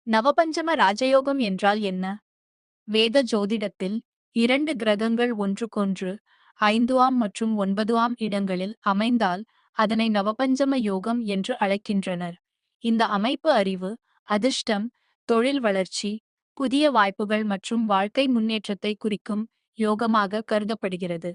நவபஞ்சம ராஜயோகம் என்றால் என்ன? வேத ஜோதிடத்தில் 2 கிரகங்கள் ஒன்றுக்கொன்று 5ஆம் மற்றும் 9ஆம் இடங்களில் அமைந்தால் அதனை நவபஞ்சம யோகம் என்று அழைக்கின்றனர். இந்த அமைப்பு அறிவு, அதிர்ஷ்டம், தொழில் வளர்ச்சி, புதிய வாய்ப்புகள் மற்றும் வாழ்க்கை முன்னேற்றத்தை குறிக்கும் யோகமாக கருதப்படுகிறது.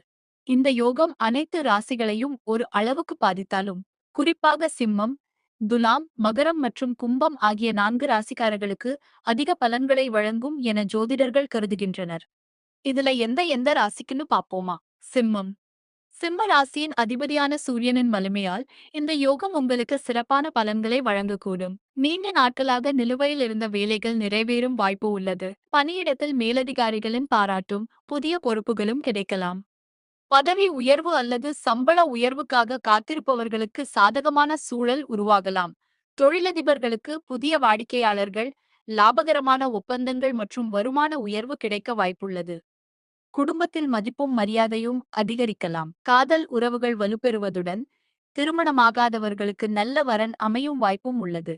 இந்த யோகம் அனைத்து ராசிகளையும் ஒரு அளவுக்கு பாதித்தாலும், குறிப்பாக சிம்மம், துலாம், மகரம் மற்றும் கும்பம் ஆகிய 4 ராசிக்காரர்களுக்கு அதிக பலன்களை வழங்கும் என ஜோதிடர்கள் கருதுகின்றனர். இதுல எந்த ராசிக்குன்னு பாப்போமா? சிம்மம். சிம்ம ராசியின் அதிபதியான சூரியனின் வலிமையால் இந்த யோகம் உங்களுக்கு சிறப்பான பலன்களை வழங்கக்கூடும். நீண்ட நாட்களாக நிலுவையில் இருந்த வேலைகள் நிறைவேறும் வாய்ப்பு உள்ளது. பணியிடத்தில் மேலதிகாரிகளின் பாராட்டும் புதிய பொறுப்புகளும் கிடைக்கலாம். பதவி உயர்வு அல்லது சம்பள உயர்வுக்காக காத்திருப்பவர்களுக்கு சாதகமான சூழல் உருவாகலாம். தொழிலதிபர்களுக்கு புதிய வாடிக்கையாளர்கள், லாபகரமான ஒப்பந்தங்கள் மற்றும் வருமான உயர்வு கிடைக்க வாய்ப்புள்ளது. குடும்பத்தில் மதிப்பும் மரியாதையும் அதிகரிக்கலாம். காதல் உறவுகள் வலுப்பெறுவதுடன் திருமணமாகாதவர்களுக்கு நல்ல வரன் அமையும் வாய்ப்பும் உள்ளது.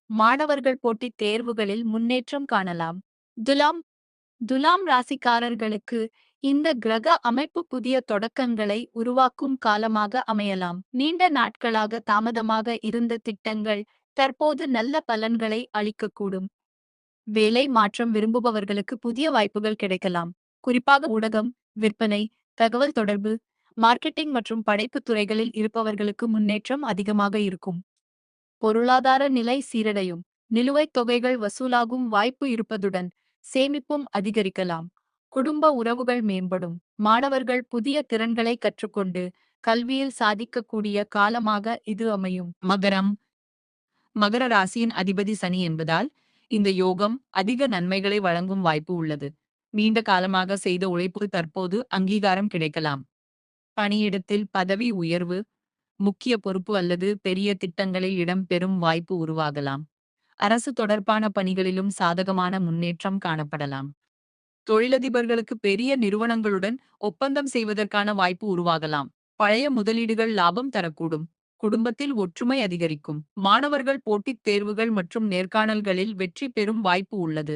மாணவர்கள் போட்டித் தேர்வுகளில் முன்னேற்றம் காணலாம். துலாம் துலாம் ராசிக்காரர்களுக்கு இந்த கிரக அமைப்பு புதிய தொடக்கங்களை உருவாக்கும் காலமாக அமையலாம். நீண்ட நாட்களாக தாமதமாக இருந்த திட்டங்கள் தற்போது நல்ல பலன்களை அளிக்கக்கூடும். வேலை மாற்றம் விரும்புபவர்களுக்கு புதிய வாய்ப்புகள் கிடைக்கலாம். குறிப்பாக ஊடகம், விற்பனை, தகவல் தொடர்பு, மார்க்கெட்டிங் மற்றும் படைப்புத் துறைகளில் இருப்பவர்களுக்கு முன்னேற்றம் அதிகமாக இருக்கும். பொருளாதார நிலை சீரடையும். நிலுவைத் தொகைகள் வசூலாகும் வாய்ப்பு இருப்பதுடன் சேமிப்பும் அதிகரிக்கலாம். குடும்ப உறவுகள் மேம்படும். மாணவர்கள் புதிய திறன்களை கற்றுக்கொண்டு கல்வியில் சாதிக்கக்கூடிய காலமாக இது அமையும். மகரம் மகர ராசியின் அதிபதி சனி என்பதால் இந்த யோகம் அதிக நன்மைகளை வழங்கும் வாய்ப்பு உள்ளது. நீண்ட காலமாக செய்த உழைப்பு தற்போது அங்கீகாரம் கிடைக்கலாம். பணியிடத்தில் பதவி உயர்வு, முக்கிய பொறுப்பு அல்லது பெரிய திட்டங்களில் இடம்பெறும் வாய்ப்பு உருவாகலாம். அரசு தொடர்பான பணிகளிலும் சாதகமான முன்னேற்றம் காணப்படலாம். தொழிலதிபர்களுக்கு பெரிய நிறுவனங்களுடன் ஒப்பந்தம் செய்வதற்கான வாய்ப்பு உருவாகலாம். பழைய முதலீடுகள் லாபம் தரக்கூடும். குடும்பத்தில் ஒற்றுமை அதிகரிக்கும். மாணவர்கள் போட்டித் தேர்வுகள் மற்றும் நேர்காணல்களில் வெற்றி பெறும் வாய்ப்பு உள்ளது.